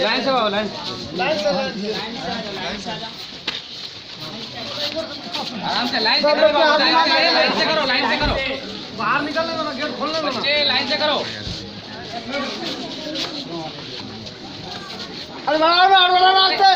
Line से आओ, line आराम से लाइन से करो, लाइन से करो, लाइन से करो, बाहर निकलने दो ना, गेट खोलने दो ना, बच्चे लाइन से करो। अरे बाहर रास्ते